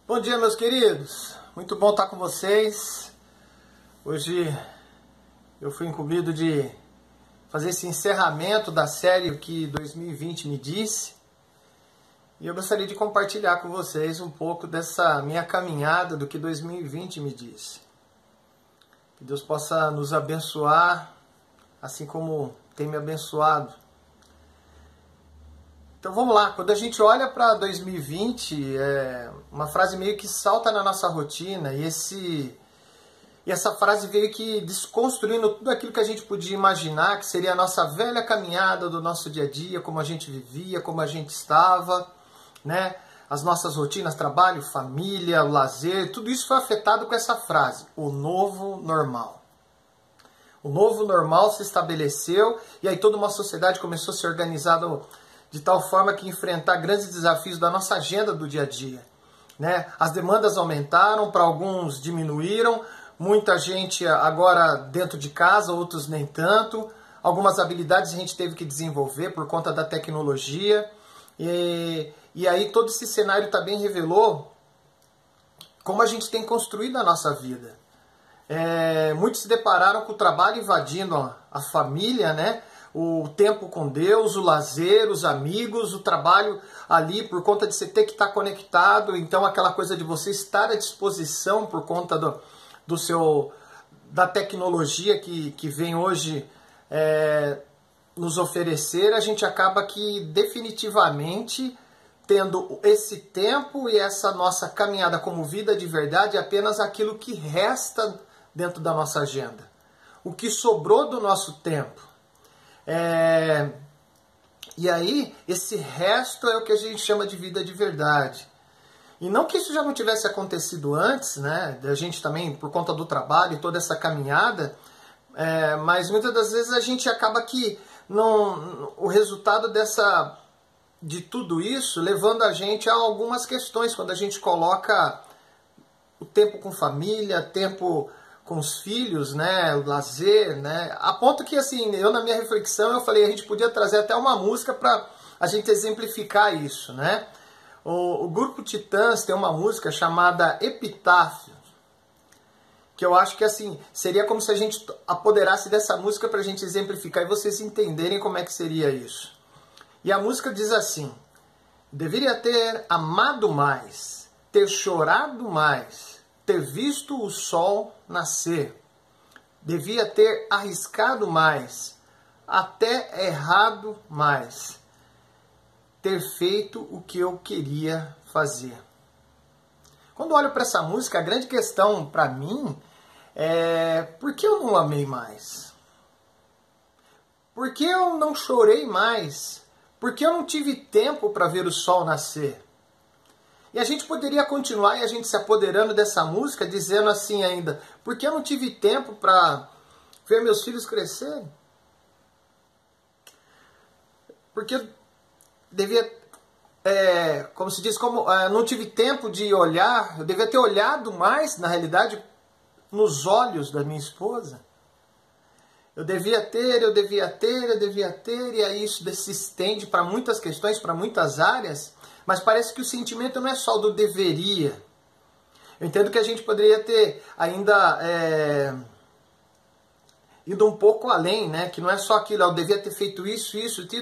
Bom dia, meus queridos. Muito bom estar com vocês. Hoje eu fui incumbido de fazer esse encerramento da série O que 2020 me disse. E eu gostaria de compartilhar com vocês um pouco dessa minha caminhada do que 2020 me disse. Que Deus possa nos abençoar, assim como tem me abençoado. Então vamos lá, quando a gente olha para 2020, uma frase meio que salta na nossa rotina e essa frase veio que desconstruindo tudo aquilo que a gente podia imaginar, que seria a nossa velha caminhada do nosso dia a dia, como a gente vivia, como a gente estava, né? As nossas rotinas, trabalho, família, lazer, tudo isso foi afetado com essa frase, o novo normal. O novo normal se estabeleceu e aí toda uma sociedade começou a se organizar de tal forma que enfrentar grandes desafios da nossa agenda do dia a dia, né? As demandas aumentaram, para alguns diminuíram, muita gente agora dentro de casa, outros nem tanto. Algumas habilidades a gente teve que desenvolver por conta da tecnologia. E aí todo esse cenário também revelou como a gente tem construído a nossa vida. Muitos se depararam com o trabalho invadindo a família, né? O tempo com Deus, o lazer, os amigos, o trabalho ali por conta de você ter que estar conectado. Então aquela coisa de você estar à disposição por conta da tecnologia que vem hoje nos oferecer, a gente acaba que definitivamente tendo esse tempo e essa nossa caminhada como vida de verdade é apenas aquilo que resta dentro da nossa agenda. O que sobrou do nosso tempo. E aí, esse resto é o que a gente chama de vida de verdade. E não que isso já não tivesse acontecido antes, né? A gente também, por conta do trabalho e toda essa caminhada, mas muitas das vezes a gente acaba que o resultado de tudo isso levando a gente a algumas questões, quando a gente coloca o tempo com família, tempo com os filhos, né, lazer, né, a ponto que, assim, eu na minha reflexão, eu falei, a gente podia trazer até uma música para a gente exemplificar isso, né. O grupo Titãs tem uma música chamada Epitáfio, que eu acho que, assim, seria como se a gente apoderasse dessa música para a gente exemplificar e vocês entenderem como é que seria isso. E a música diz assim: deveria ter amado mais, ter chorado mais, ter visto o sol nascer. Devia ter arriscado mais, até errado mais. Ter feito o que eu queria fazer. Quando olho para essa música, a grande questão para mim é: por que eu não amei mais? Por que eu não chorei mais? Por que eu não tive tempo para ver o sol nascer? E a gente poderia continuar e a gente se apoderando dessa música, dizendo assim ainda: por que eu não tive tempo para ver meus filhos crescerem? Porque devia, como se diz, não tive tempo de olhar, eu devia ter olhado mais, na realidade, nos olhos da minha esposa. Eu devia ter, e aí isso se estende para muitas questões, para muitas áreas, mas parece que o sentimento não é só do deveria. Eu entendo que a gente poderia ter ainda ido um pouco além, né? Que não é só aquilo, eu devia ter feito isso,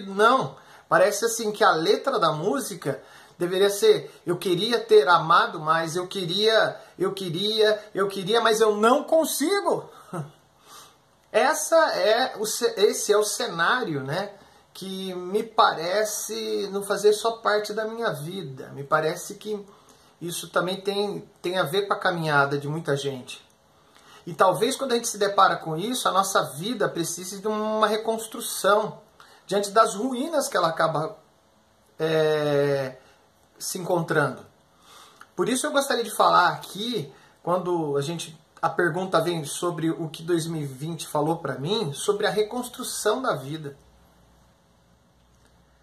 não. Parece assim que a letra da música deveria ser: eu queria ter amado mais, eu queria, mas eu não consigo. Esse é o cenário, né, que me parece não fazer só parte da minha vida. Me parece que isso também tem a ver com a caminhada de muita gente. E talvez quando a gente se depara com isso, a nossa vida precise de uma reconstrução diante das ruínas que ela acaba se encontrando. Por isso eu gostaria de falar aqui, quando a pergunta vem sobre o que 2020 falou para mim, sobre a reconstrução da vida,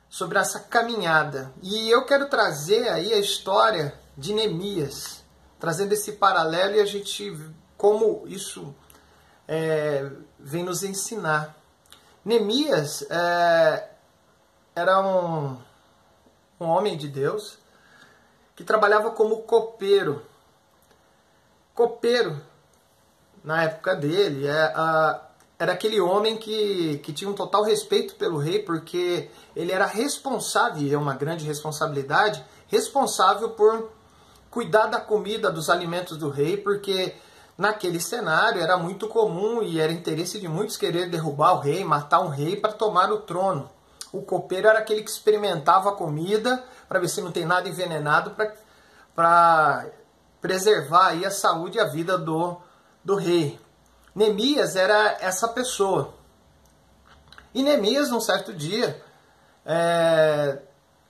sobre essa caminhada. E eu quero trazer aí a história de Neemias, trazendo esse paralelo e como isso vem nos ensinar. Neemias era um homem de Deus que trabalhava como copeiro. Copeiro, na época dele, era aquele homem que tinha um total respeito pelo rei, porque ele era responsável, e é uma grande responsabilidade, responsável por cuidar da comida, dos alimentos do rei, porque naquele cenário era muito comum e era interesse de muitos querer derrubar o rei, matar um rei para tomar o trono. O copeiro era aquele que experimentava a comida para ver se não tem nada envenenado para preservar aí a saúde e a vida do rei. Neemias era essa pessoa. E Neemias, num certo dia,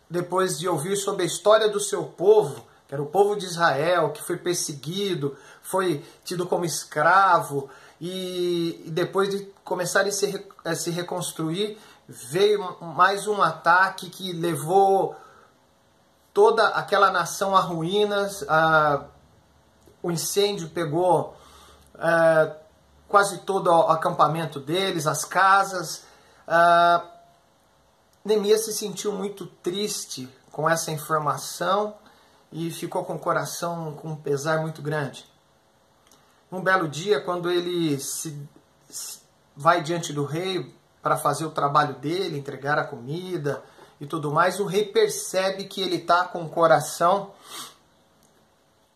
depois de ouvir sobre a história do seu povo, que era o povo de Israel, que foi perseguido, foi tido como escravo, e depois de começar a se reconstruir, veio mais um ataque que levou toda aquela nação a ruínas. O incêndio pegou quase todo o acampamento deles, as casas. Neemias se sentiu muito triste com essa informação e ficou com o coração com um pesar muito grande. Um belo dia, quando ele vai diante do rei para fazer o trabalho dele, entregar a comida e tudo mais, o rei percebe que ele está com o coração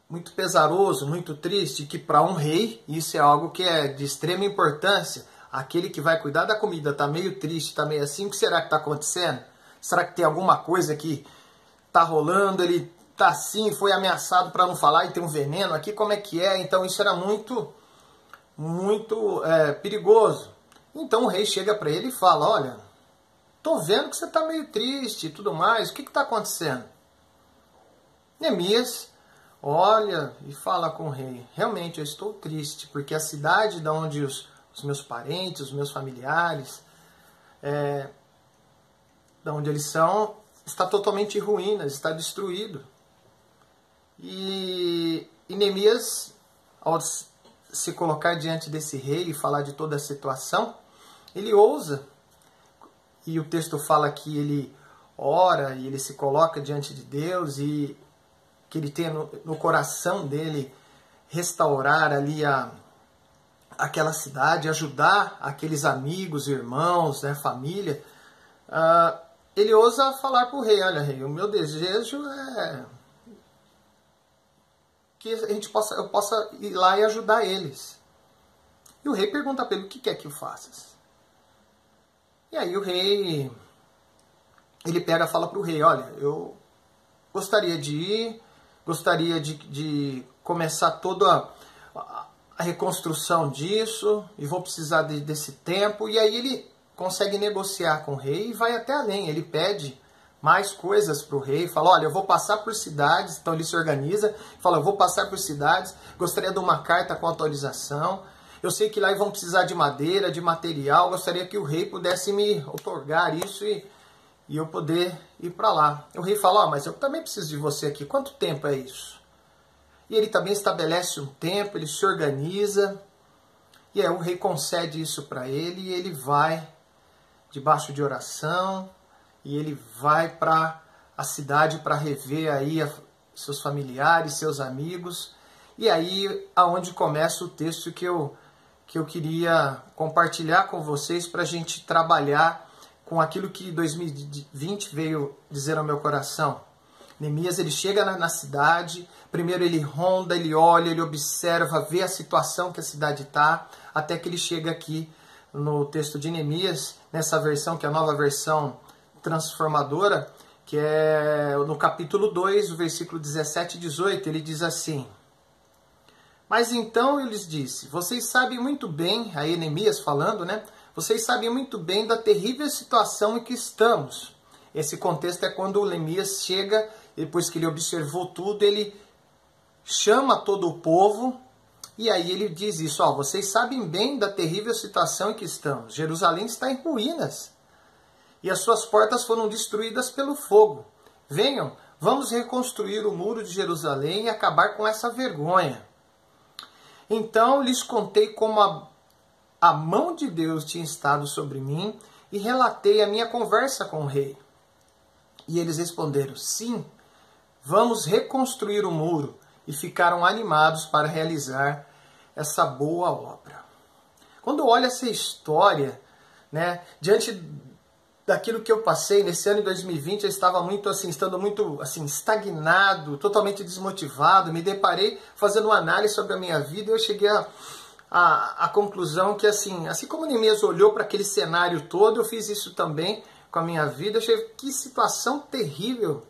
muito pesaroso, muito triste, que para um rei isso é algo que é de extrema importância. Aquele que vai cuidar da comida está meio triste, está meio assim, o que será que está acontecendo? Será que tem alguma coisa que está rolando? Ele está assim, foi ameaçado para não falar e tem um veneno aqui, como é que é? Então isso era muito perigoso. Então o rei chega para ele e fala: olha, tô vendo que você está meio triste e tudo mais, o que está acontecendo? Neemias olha e fala com o rei: realmente eu estou triste, porque a cidade de onde os meus parentes, os meus familiares, de onde eles são, está totalmente em ruínas, está destruído. E Neemias, ao se colocar diante desse rei e falar de toda a situação, ele ousa, e o texto fala que ele ora e ele se coloca diante de Deus, e que ele tem no coração dele restaurar ali aquela cidade, ajudar aqueles amigos, irmãos, família. Ele ousa falar para o rei: olha, rei, o meu desejo é que eu possa ir lá e ajudar eles. E o rei pergunta para ele: o que quer que eu faça? E aí o rei, ele pega e fala para o rei: olha, eu gostaria de ir, gostaria de começar toda a reconstrução disso, e vou precisar desse tempo. E aí ele consegue negociar com o rei e vai até além. Ele pede mais coisas para o rei, fala: olha, eu vou passar por cidades. Então ele se organiza, fala: eu vou passar por cidades, gostaria de uma carta com autorização, eu sei que lá vão precisar de madeira, de material, gostaria que o rei pudesse me outorgar isso e eu poder ir para lá. O rei fala: mas eu também preciso de você aqui, quanto tempo é isso? E ele também estabelece um tempo, ele se organiza, e aí o rei concede isso para ele, e ele vai debaixo de oração, e ele vai para a cidade para rever aí seus familiares, seus amigos. E aí aonde começa o texto que eu queria compartilhar com vocês para a gente trabalhar com aquilo que 2020 veio dizer ao meu coração. Neemias, ele chega na cidade, primeiro ele ronda, ele olha, ele observa, vê a situação que a cidade está, até que ele chega aqui no texto de Neemias, nessa versão que é a nova versão transformadora, que é no capítulo 2, o versículo 17 e 18, ele diz assim: mas então eu lhes disse: vocês sabem muito bem, aí Neemias falando, vocês sabem muito bem da terrível situação em que estamos. Esse contexto é quando o Neemias chega, depois que ele observou tudo, ele chama todo o povo, e aí ele diz isso: vocês sabem bem da terrível situação em que estamos. Jerusalém está em ruínas, e as suas portas foram destruídas pelo fogo. Venham, vamos reconstruir o muro de Jerusalém e acabar com essa vergonha. Então lhes contei como a mão de Deus tinha estado sobre mim, e relatei a minha conversa com o rei. E eles responderam: sim, Vamos reconstruir o muro. E ficaram animados para realizar essa boa obra. Quando eu olho essa história, né, diante daquilo que eu passei nesse ano de 2020, eu estava estando muito estagnado, totalmente desmotivado. Me deparei fazendo uma análise sobre a minha vida e eu cheguei à conclusão que assim como Neemias olhou para aquele cenário todo, eu fiz isso também com a minha vida. Eu achei que situação terrível.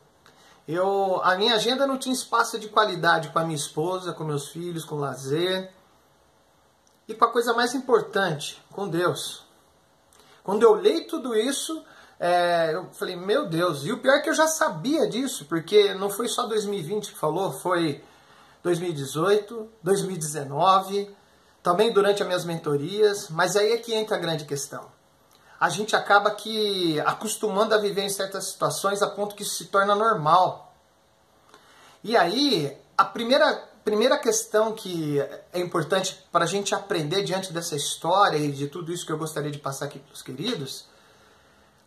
A minha agenda não tinha espaço de qualidade com a minha esposa, com meus filhos, com lazer. E com a coisa mais importante, com Deus. Quando eu olhei tudo isso, eu falei, meu Deus. E o pior é que eu já sabia disso, porque não foi só 2020 que falou, foi 2018, 2019, também durante as minhas mentorias. Mas aí é que entra a grande questão. A gente acaba acostumando a viver em certas situações a ponto que isso se torna normal. E aí, a primeira questão que é importante para a gente aprender diante dessa história e de tudo isso que eu gostaria de passar aqui para os queridos,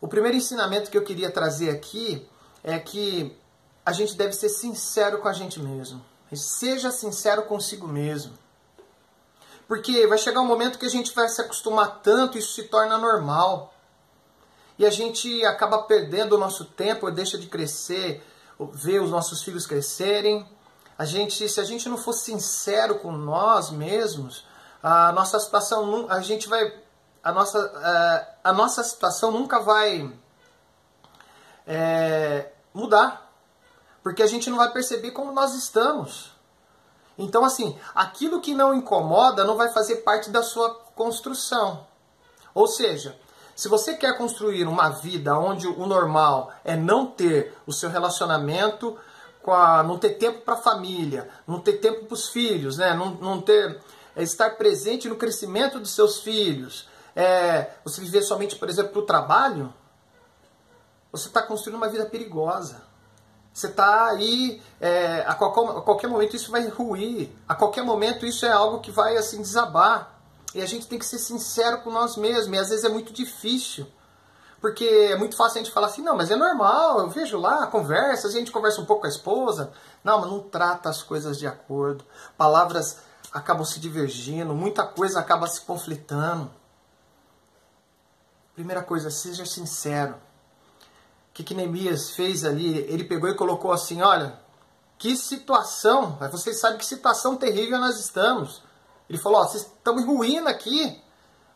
o primeiro ensinamento que eu queria trazer aqui é que a gente deve ser sincero com a gente mesmo. Seja sincero consigo mesmo. Porque vai chegar um momento que a gente vai se acostumar tanto, isso se torna normal. E a gente acaba perdendo o nosso tempo, deixa de crescer, ver os nossos filhos crescerem. Se a gente não for sincero com nós mesmos, a nossa situação, a nossa situação nunca vai mudar. Porque a gente não vai perceber como nós estamos. Então, aquilo que não incomoda não vai fazer parte da sua construção. Ou seja, se você quer construir uma vida onde o normal é não ter o seu relacionamento, não ter tempo para a família, não ter tempo para os filhos, né? Estar presente no crescimento dos seus filhos, você viver somente, por exemplo, para o trabalho, você está construindo uma vida perigosa. Você está aí, a qualquer momento isso vai ruir, a qualquer momento isso é algo que vai desabar. E a gente tem que ser sincero com nós mesmos, e às vezes é muito difícil, porque é muito fácil a gente falar assim, não, mas é normal, eu vejo lá, a gente conversa um pouco com a esposa, não, mas não trata as coisas de acordo, palavras acabam se divergindo, muita coisa acaba se conflitando. Primeira coisa, seja sincero. O que Neemias fez ali? Ele pegou e colocou assim, olha, que situação, vocês sabem que situação terrível nós estamos. Ele falou, vocês estão me ruindo aqui.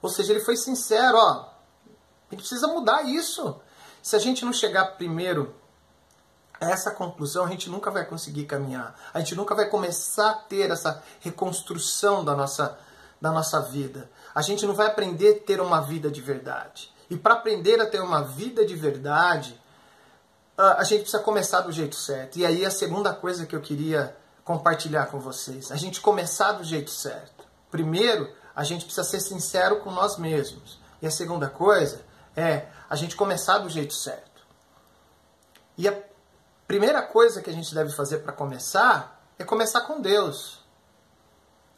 Ou seja, ele foi sincero, a gente precisa mudar isso. Se a gente não chegar primeiro a essa conclusão, a gente nunca vai conseguir caminhar. A gente nunca vai começar a ter essa reconstrução da nossa vida. A gente não vai aprender a ter uma vida de verdade. E para aprender a ter uma vida de verdade, a gente precisa começar do jeito certo. E aí a segunda coisa que eu queria compartilhar com vocês. A gente começar do jeito certo. Primeiro, a gente precisa ser sincero com nós mesmos. E a segunda coisa é a gente começar do jeito certo. E a primeira coisa que a gente deve fazer para começar é começar com Deus.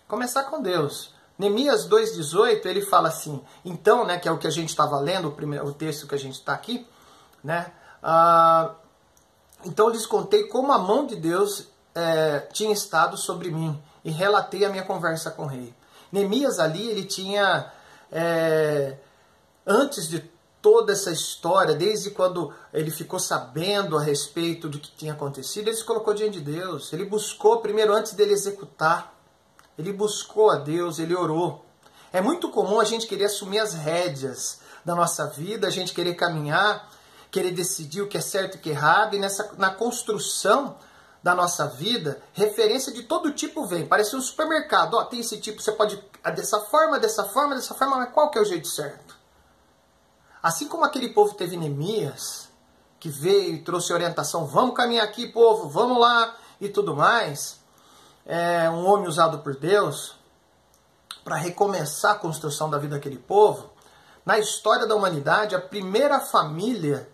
Começar com Deus. Neemias 2,18, ele fala assim, então, né, que é o que a gente estava lendo, o texto que a gente está aqui, né? Então lhes contei como a mão de Deus tinha estado sobre mim e relatei a minha conversa com o rei. Neemias ali, ele tinha, antes de toda essa história, desde quando ele ficou sabendo a respeito do que tinha acontecido, ele se colocou diante de Deus. Ele buscou primeiro, antes dele executar, ele buscou a Deus, ele orou. É muito comum a gente querer assumir as rédeas da nossa vida, a gente querer caminhar, querer decidir o que é certo e o que é errado, e na construção da nossa vida, referência de todo tipo vem. Parece um supermercado. Tem esse tipo, você pode dessa forma, mas qual que é o jeito certo? Assim como aquele povo teve Neemias, que veio e trouxe orientação, vamos caminhar aqui, povo, vamos lá, e tudo mais. Um homem usado por Deus para recomeçar a construção da vida daquele povo. Na história da humanidade, a primeira família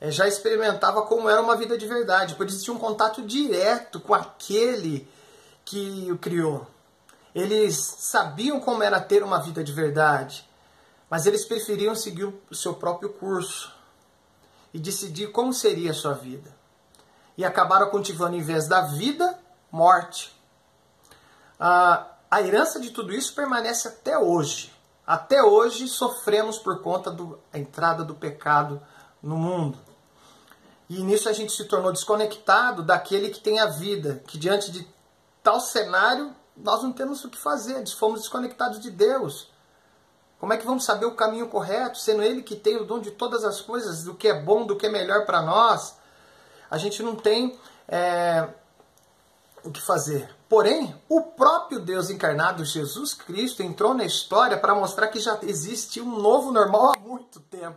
já experimentava como era uma vida de verdade, pois eles tinham um contato direto com aquele que o criou. Eles sabiam como era ter uma vida de verdade, mas eles preferiam seguir o seu próprio curso e decidir como seria a sua vida. e acabaram cultivando, em vez da vida, morte. A herança de tudo isso permanece até hoje. Até hoje sofremos por conta da entrada do pecado no mundo. E nisso a gente se tornou desconectado daquele que tem a vida, que diante de tal cenário nós não temos o que fazer, fomos desconectados de Deus. Como é que vamos saber o caminho correto, sendo Ele que tem o dom de todas as coisas, do que é bom, do que é melhor para nós? A gente não tem o que fazer. Porém, o próprio Deus encarnado, Jesus Cristo, entrou na história para mostrar que já existe um novo normal há muito tempo.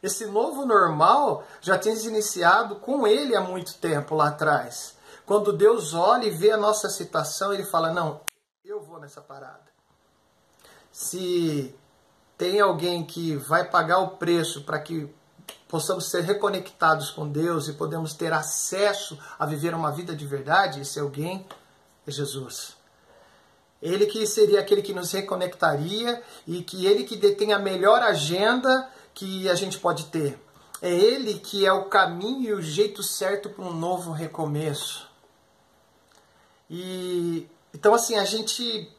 Esse novo normal já tinha se iniciado com Ele há muito tempo lá atrás. Quando Deus olha e vê a nossa situação, Ele fala, não, eu vou nessa parada. Se tem alguém que vai pagar o preço para que possamos ser reconectados com Deus e podemos ter acesso a viver uma vida de verdade, esse alguém é Jesus. Ele que seria aquele que nos reconectaria e que Ele que detém a melhor agenda que a gente pode ter. É Ele que é o caminho e o jeito certo para um novo recomeço. Então assim, a gente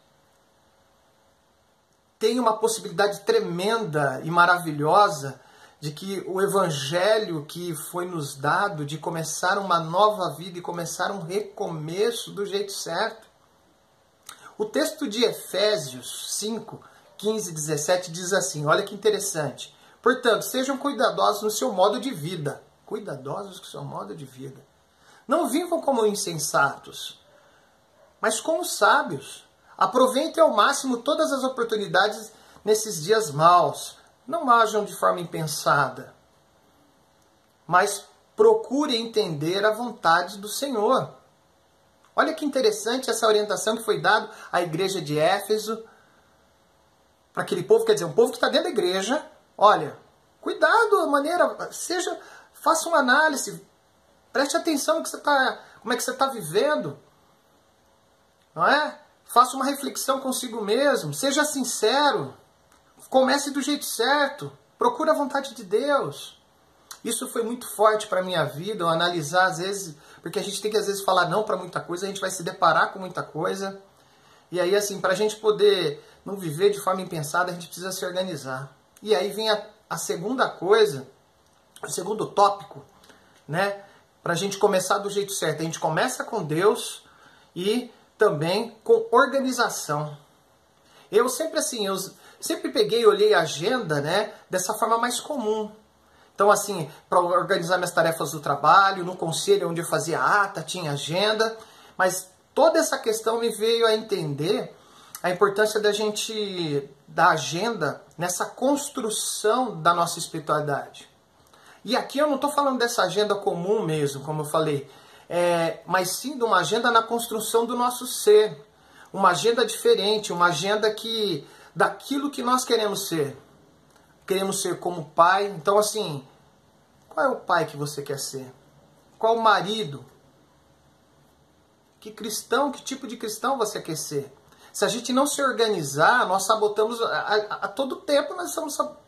tem uma possibilidade tremenda e maravilhosa de que o Evangelho que foi nos dado, de começar uma nova vida e começar um recomeço do jeito certo. O texto de Efésios 5, 15 e 17 diz assim, olha que interessante. Portanto, sejam cuidadosos no seu modo de vida. Cuidadosos com o seu modo de vida. Não vivam como insensatos, mas como sábios. Aproveitem ao máximo todas as oportunidades nesses dias maus. Não ajam de forma impensada, mas procure entender a vontade do Senhor. Olha que interessante essa orientação que foi dada à igreja de Éfeso, para aquele povo, quer dizer, um povo que está dentro da igreja. Olha, cuidado, a maneira, faça uma análise, preste atenção no que como é que você está vivendo, não é? Faça uma reflexão consigo mesmo, seja sincero. Comece do jeito certo. Procure a vontade de Deus. Isso foi muito forte para a minha vida, eu analisar às vezes, porque a gente tem que às vezes falar não para muita coisa, a gente vai se deparar com muita coisa. E aí assim, para a gente poder não viver de forma impensada, a gente precisa se organizar. E aí vem a segunda coisa, o segundo tópico, né? Para a gente começar do jeito certo. A gente começa com Deus e também com organização. Eu sempre peguei e olhei a agenda, né, dessa forma mais comum. Então, assim, para organizar minhas tarefas do trabalho, no conselho onde eu fazia ata, tinha agenda, mas toda essa questão me veio a entender a importância da agenda nessa construção da nossa espiritualidade. E aqui eu não estou falando dessa agenda comum mesmo, como eu falei, mas sim de uma agenda na construção do nosso ser. Uma agenda diferente, uma agenda daquilo que nós queremos ser. Queremos ser como pai. Então, assim, qual é o pai que você quer ser? Qual o marido? Que tipo de cristão você quer ser? Se a gente não se organizar, nós sabotamos a todo tempo, nós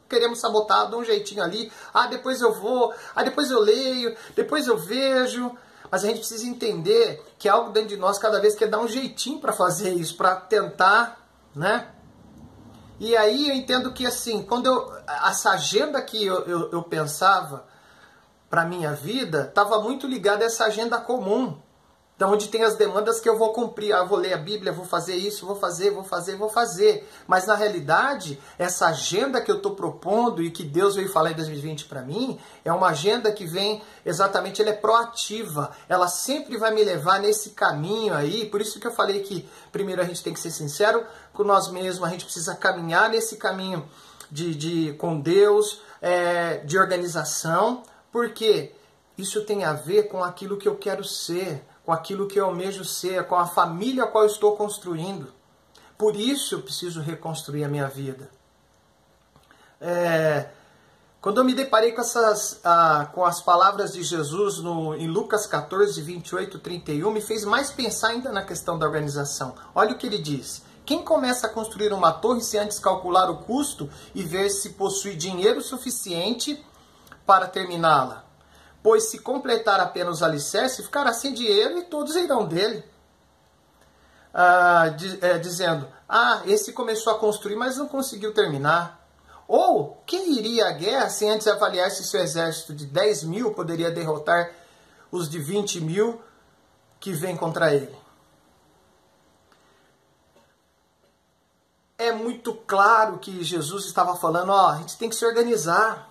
queremos sabotar de um jeitinho ali. Depois eu vou, depois eu leio, depois eu vejo. Mas a gente precisa entender que algo dentro de nós cada vez quer dar um jeitinho para fazer isso, para tentar, né? E aí eu entendo que assim, essa agenda que eu pensava para a minha vida, estava muito ligada a essa agenda comum. Então, onde tem as demandas que eu vou cumprir. Eu vou ler a Bíblia, vou fazer isso, vou fazer. Mas, na realidade, essa agenda que eu estou propondo e que Deus veio falar em 2020 para mim, é uma agenda que vem, exatamente, ela é proativa. Ela sempre vai me levar nesse caminho aí. Por isso que eu falei que, primeiro, a gente tem que ser sincero com nós mesmos. A gente precisa caminhar nesse caminho com Deus, de organização. Porque isso tem a ver com aquilo que eu quero ser, com aquilo que eu almejo ser, com a família a qual eu estou construindo. Por isso eu preciso reconstruir a minha vida. Quando eu me deparei com as palavras de Jesus em Lucas 14, 28, 31, me fez mais pensar ainda na questão da organização. Olha o que ele diz. Quem começa a construir uma torre sem antes calcular o custo e ver se possui dinheiro suficiente para terminá-la? Pois se completar apenas os alicerces, ficará sem dinheiro e todos irão dele. Dizendo, esse começou a construir, mas não conseguiu terminar. Ou, quem iria à guerra sem antes avaliar se seu exército de 10 mil poderia derrotar os de 20 mil que vêm contra ele? É muito claro que Jesus estava falando, a gente tem que se organizar.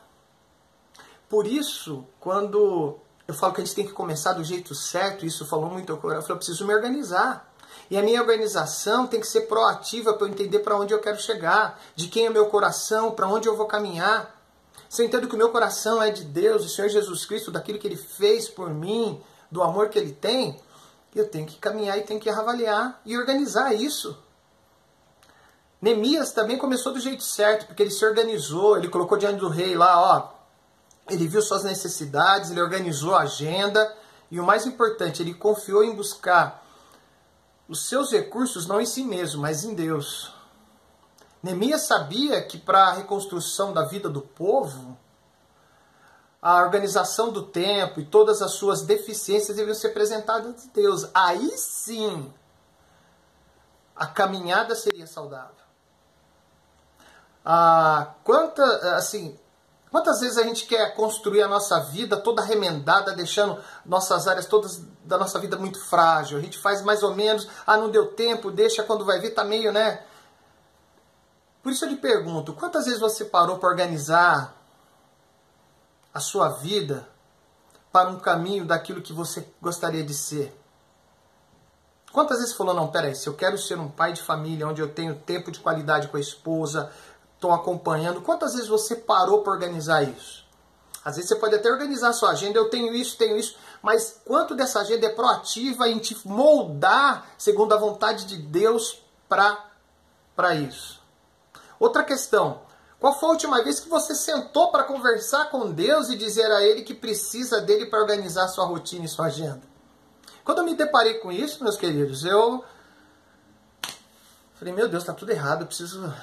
Por isso, quando eu falo que a gente tem que começar do jeito certo, isso falou muito ao coração, eu falei, eu preciso me organizar. E a minha organização tem que ser proativa para eu entender para onde eu quero chegar, de quem é meu coração, para onde eu vou caminhar. Se eu entendo que o meu coração é de Deus, do Senhor Jesus Cristo, daquilo que Ele fez por mim, do amor que Ele tem, eu tenho que caminhar e tenho que avaliar e organizar isso. Neemias também começou do jeito certo, porque ele se organizou, ele colocou diante do rei lá, ele viu suas necessidades, ele organizou a agenda, e o mais importante, ele confiou em buscar os seus recursos não em si mesmo, mas em Deus. Neemias sabia que para a reconstrução da vida do povo, a organização do tempo e todas as suas deficiências deveriam ser apresentadas a Deus. Aí sim, a caminhada seria saudável. Quantas vezes a gente quer construir a nossa vida toda remendada, deixando nossas áreas todas da nossa vida muito frágil. A gente faz mais ou menos, não deu tempo, deixa, quando vai ver, tá meio, né? Por isso eu lhe pergunto, quantas vezes você parou para organizar a sua vida para um caminho daquilo que você gostaria de ser? Quantas vezes falou, não, peraí, se eu quero ser um pai de família, onde eu tenho tempo de qualidade com a esposa, estou acompanhando, quantas vezes você parou para organizar isso? Às vezes você pode até organizar a sua agenda, eu tenho isso, mas quanto dessa agenda é proativa em te moldar segundo a vontade de Deus para isso? Outra questão, qual foi a última vez que você sentou para conversar com Deus e dizer a Ele que precisa dele para organizar a sua rotina e sua agenda? Quando eu me deparei com isso, meus queridos, eu falei, meu Deus, está tudo errado, eu preciso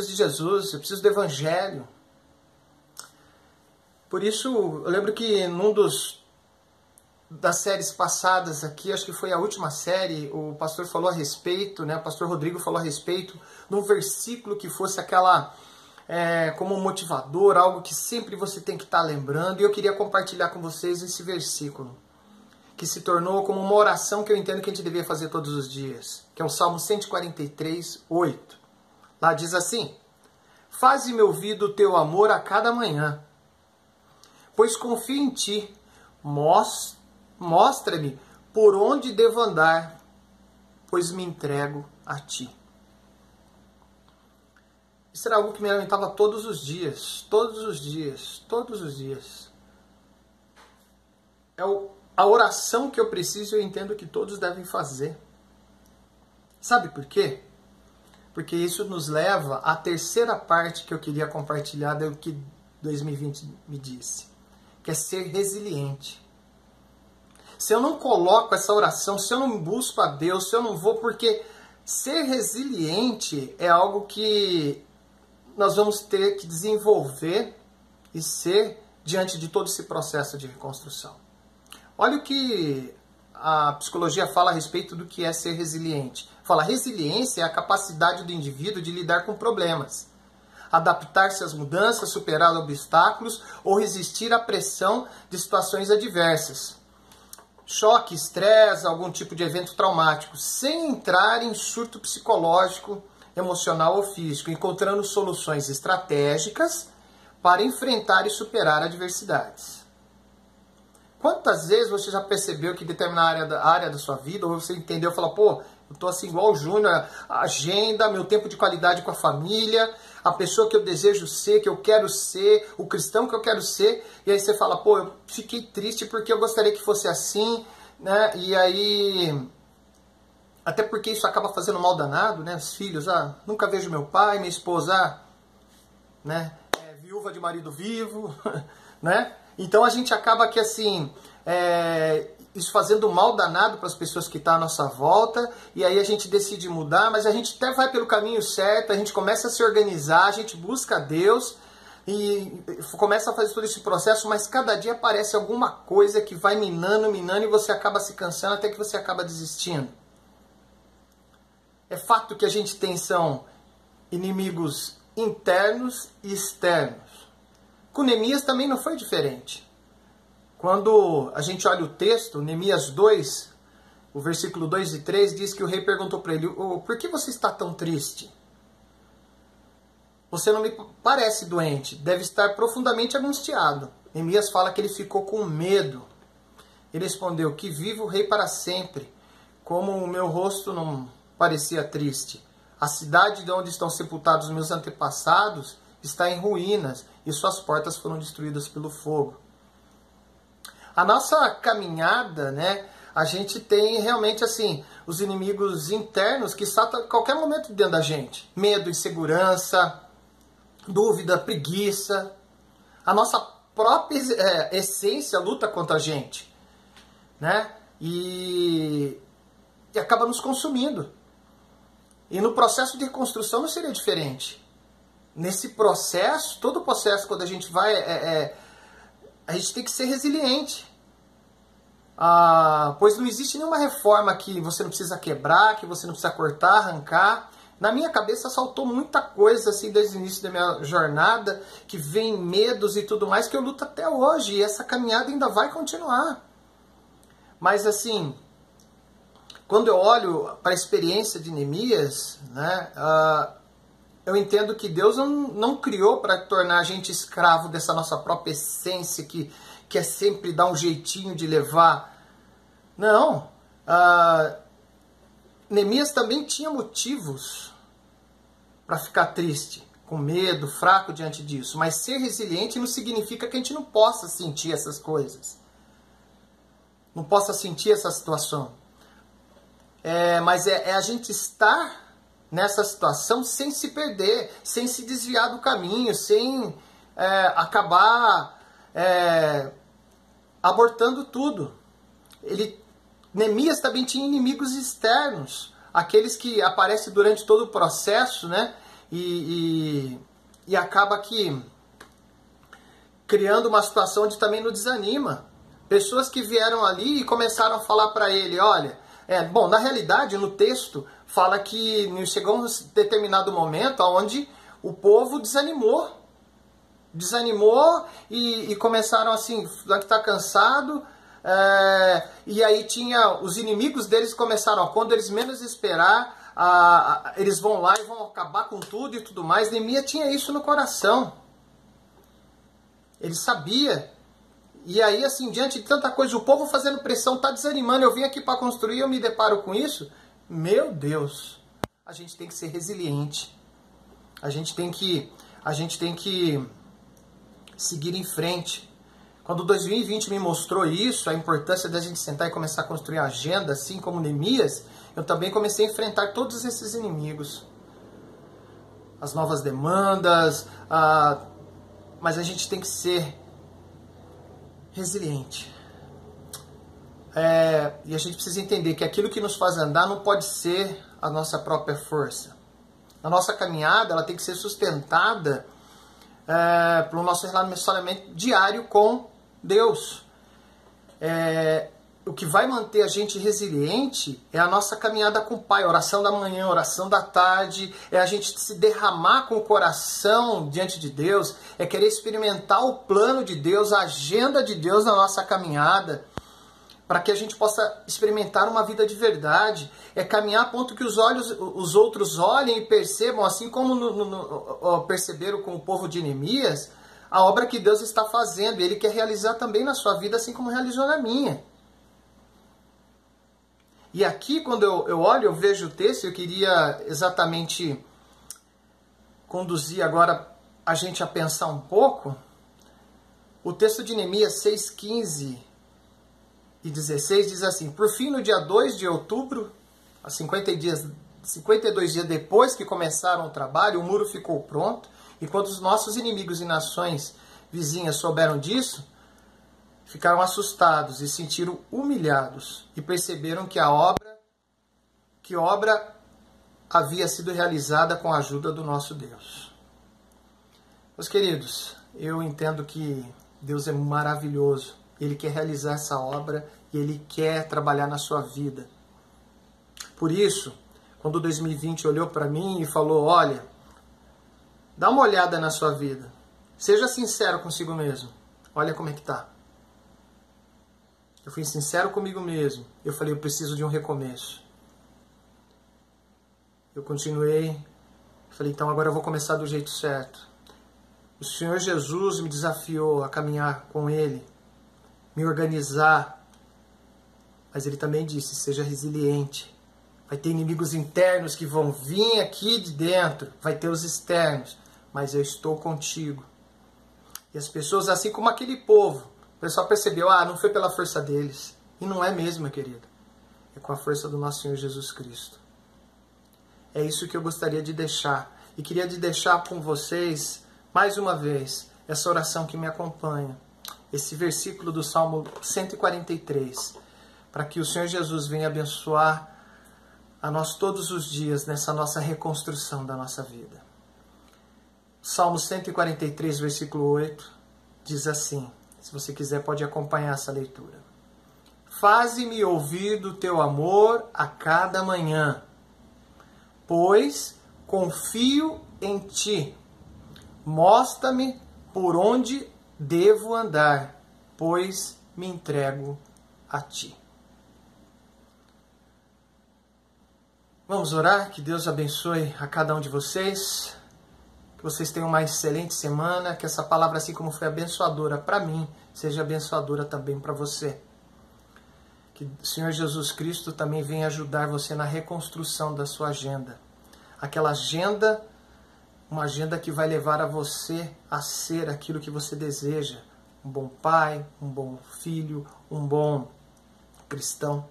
de Jesus, eu preciso do Evangelho. Por isso, eu lembro que num das séries passadas aqui, acho que foi a última série, o pastor falou a respeito, né? O pastor Rodrigo falou a respeito, num versículo que fosse aquela, como um motivador, algo que sempre você tem que estar lembrando, e eu queria compartilhar com vocês esse versículo, que se tornou como uma oração que eu entendo que a gente devia fazer todos os dias, que é o Salmo 143, 8. Lá diz assim, faze-me ouvir do teu amor a cada manhã, pois confio em ti, mostra-me por onde devo andar, pois me entrego a ti. Isso era algo que me alimentava todos os dias, todos os dias, todos os dias. É a oração que eu preciso e eu entendo que todos devem fazer. Sabe por quê? Porque isso nos leva à terceira parte que eu queria compartilhar do que 2020 me disse, que é ser resiliente. Se eu não coloco essa oração, se eu não busco a Deus, se eu não vou, porque ser resiliente é algo que nós vamos ter que desenvolver e ser diante de todo esse processo de reconstrução. Olha o que a psicologia fala a respeito do que é ser resiliente. Fala, resiliência é a capacidade do indivíduo de lidar com problemas, adaptar-se às mudanças, superar obstáculos ou resistir à pressão de situações adversas. Choque, estresse, algum tipo de evento traumático, sem entrar em surto psicológico, emocional ou físico, encontrando soluções estratégicas para enfrentar e superar adversidades. Quantas vezes você já percebeu que em determinada área da sua vida, ou você entendeu e falou, pô, eu estou assim igual o Júnior, agenda, meu tempo de qualidade com a família, a pessoa que eu desejo ser, que eu quero ser, o cristão que eu quero ser, e aí você fala, pô, eu fiquei triste porque eu gostaria que fosse assim, né? E aí, até porque isso acaba fazendo mal danado, né? Os filhos, nunca vejo meu pai, minha esposa, né? Viúva de marido vivo, né? Então a gente acaba que assim, isso fazendo mal danado para as pessoas que estão à nossa volta, e aí a gente decide mudar, mas a gente até vai pelo caminho certo, a gente começa a se organizar, a gente busca Deus, e começa a fazer todo esse processo, mas cada dia aparece alguma coisa que vai minando, minando, e você acaba se cansando até que você acaba desistindo. É fato que a gente tem são inimigos internos e externos. Com Neemias também não foi diferente. Quando a gente olha o texto, Neemias 2, o versículo 2 e 3 diz que o rei perguntou para ele: por que você está tão triste? Você não me parece doente, deve estar profundamente angustiado. Neemias fala que ele ficou com medo. Ele respondeu: que viva o rei para sempre, como o meu rosto não parecia triste. A cidade de onde estão sepultados meus antepassados está em ruínas e suas portas foram destruídas pelo fogo. A nossa caminhada, né, a gente tem realmente assim os inimigos internos que estão a qualquer momento dentro da gente. Medo, insegurança, dúvida, preguiça. A nossa própria essência luta contra a gente, né? E acaba nos consumindo. E no processo de reconstrução não seria diferente. Nesse processo, todo o processo, quando a gente vai, a gente tem que ser resiliente. Pois não existe nenhuma reforma que você não precisa quebrar, que você não precisa cortar, arrancar. Na minha cabeça saltou muita coisa assim desde o início da minha jornada, que vem medos e tudo mais, que eu luto até hoje. E essa caminhada ainda vai continuar. Mas assim, quando eu olho para a experiência de Neemias, né, eu entendo que Deus não criou para tornar a gente escravo dessa nossa própria essência, que é sempre dar um jeitinho de levar. Não. Neemias também tinha motivos para ficar triste, com medo, fraco diante disso. Mas ser resiliente não significa que a gente não possa sentir essas coisas. Não possa sentir essa situação. Mas é a gente estar nessa situação sem se perder, sem se desviar do caminho, sem acabar abortando tudo. Neemias também tinha inimigos externos, aqueles que aparecem durante todo o processo, né? E acaba aqui criando uma situação onde também não desanima. Pessoas que vieram ali e começaram a falar para ele: olha, bom, na realidade no texto fala que chegou um determinado momento onde o povo desanimou e começaram assim, que está cansado. E aí tinha os inimigos deles começaram, quando eles menos esperar, eles vão lá e vão acabar com tudo e tudo mais. Neemias tinha isso no coração. Ele sabia. E aí, assim, diante de tanta coisa, o povo fazendo pressão, tá desanimando, eu vim aqui para construir, eu me deparo com isso. Meu Deus, a gente tem que ser resiliente. A gente tem que seguir em frente. Quando 2020 me mostrou isso, a importância da gente sentar e começar a construir a agenda, assim como Neemias, eu também comecei a enfrentar todos esses inimigos. As novas demandas, mas a gente tem que ser resiliente. E a gente precisa entender que aquilo que nos faz andar não pode ser a nossa própria força. A nossa caminhada ela tem que ser sustentada pelo nosso relacionamento diário com Deus. O que vai manter a gente resiliente é a nossa caminhada com o Pai, oração da manhã, oração da tarde, é a gente se derramar com o coração diante de Deus, é querer experimentar o plano de Deus, a agenda de Deus na nossa caminhada, para que a gente possa experimentar uma vida de verdade, é caminhar a ponto que os outros olhem e percebam, assim como perceberam com o povo de Neemias, a obra que Deus está fazendo, e Ele quer realizar também na sua vida, assim como realizou na minha. E aqui, quando eu olho, eu vejo o texto, eu queria exatamente conduzir agora a gente a pensar um pouco. O texto de Neemias 6, 15 e 16 diz assim: por fim, no dia 2 de outubro, 52 dias depois que começaram o trabalho, o muro ficou pronto, e quando os nossos inimigos e nações vizinhas souberam disso, ficaram assustados e se sentiram humilhados e perceberam que a obra havia sido realizada com a ajuda do nosso Deus. Meus queridos, eu entendo que Deus é maravilhoso. Ele quer realizar essa obra e Ele quer trabalhar na sua vida. Por isso, quando 2020 olhou para mim e falou, olha, dá uma olhada na sua vida. Seja sincero consigo mesmo. Olha como é que tá. Eu fui sincero comigo mesmo. Eu falei, eu preciso de um recomeço. Eu continuei. Falei, então agora eu vou começar do jeito certo. O Senhor Jesus me desafiou a caminhar com Ele, me organizar. Mas Ele também disse, seja resiliente. Vai ter inimigos internos que vão vir aqui de dentro. Vai ter os externos. Mas eu estou contigo. E as pessoas, assim como aquele povo, o pessoal percebeu, não foi pela força deles. E não é mesmo, meu querido. É com a força do nosso Senhor Jesus Cristo. É isso que eu gostaria de deixar. E queria de deixar com vocês, mais uma vez, essa oração que me acompanha. Esse versículo do Salmo 143. Para que o Senhor Jesus venha abençoar a nós todos os dias nessa nossa reconstrução da nossa vida. Salmo 143, versículo 8, diz assim, se você quiser pode acompanhar essa leitura. Faze-me ouvir do teu amor a cada manhã, pois confio em ti. Mostra-me por onde devo andar, pois me entrego a ti. Vamos orar, que Deus abençoe a cada um de vocês. Que vocês tenham uma excelente semana, que essa palavra, assim como foi abençoadora para mim, seja abençoadora também para você. Que o Senhor Jesus Cristo também venha ajudar você na reconstrução da sua agenda. Aquela agenda, uma agenda que vai levar a você a ser aquilo que você deseja. Um bom pai, um bom filho, um bom cristão.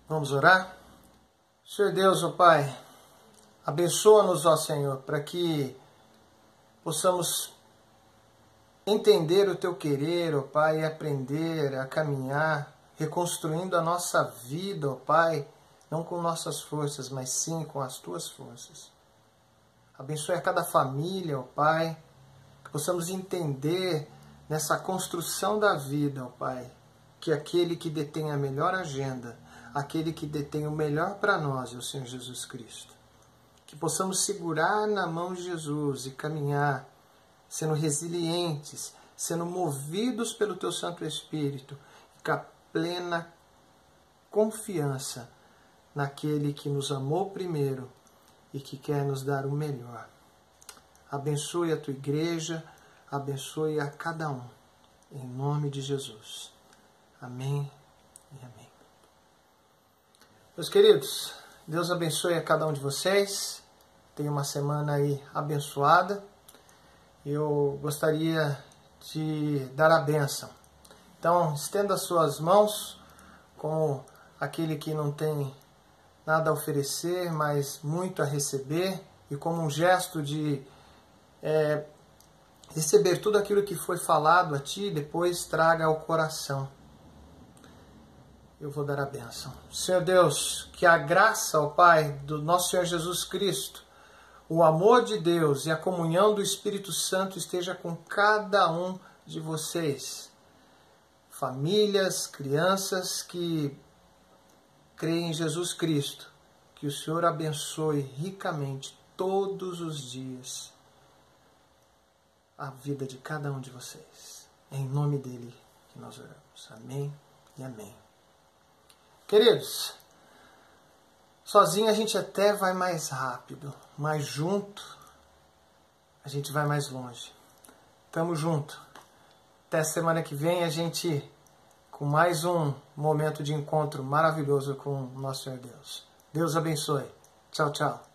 Vamos orar? Senhor Deus, ó Pai, abençoa-nos, ó Senhor, para que possamos entender o Teu querer, ó Pai, e aprender a caminhar, reconstruindo a nossa vida, ó Pai, não com nossas forças, mas sim com as Tuas forças. Abençoe a cada família, ó Pai, que possamos entender nessa construção da vida, ó Pai, que aquele que detém a melhor agenda, aquele que detém o melhor para nós é o Senhor Jesus Cristo. Que possamos segurar na mão de Jesus e caminhar, sendo resilientes, sendo movidos pelo Teu Santo Espírito, com a plena confiança naquele que nos amou primeiro e que quer nos dar o melhor. Abençoe a Tua igreja, abençoe a cada um, em nome de Jesus. Amém e amém. Meus queridos, Deus abençoe a cada um de vocês. Tenha uma semana aí abençoada. Eu gostaria de dar a bênção. Então, estenda as suas mãos como aquele que não tem nada a oferecer, mas muito a receber. E como um gesto de receber tudo aquilo que foi falado a ti, depois traga ao coração. Eu vou dar a bênção. Senhor Deus, que a graça, ó Pai, do nosso Senhor Jesus Cristo, o amor de Deus e a comunhão do Espírito Santo esteja com cada um de vocês. Famílias, crianças que creem em Jesus Cristo. Que o Senhor abençoe ricamente todos os dias a vida de cada um de vocês. É em nome dele que nós oramos. Amém e amém. Queridos, sozinho a gente até vai mais rápido, mas junto a gente vai mais longe. Tamo junto. Até semana que vem a gente com mais um momento de encontro maravilhoso com o nosso Senhor Deus. Deus abençoe. Tchau, tchau.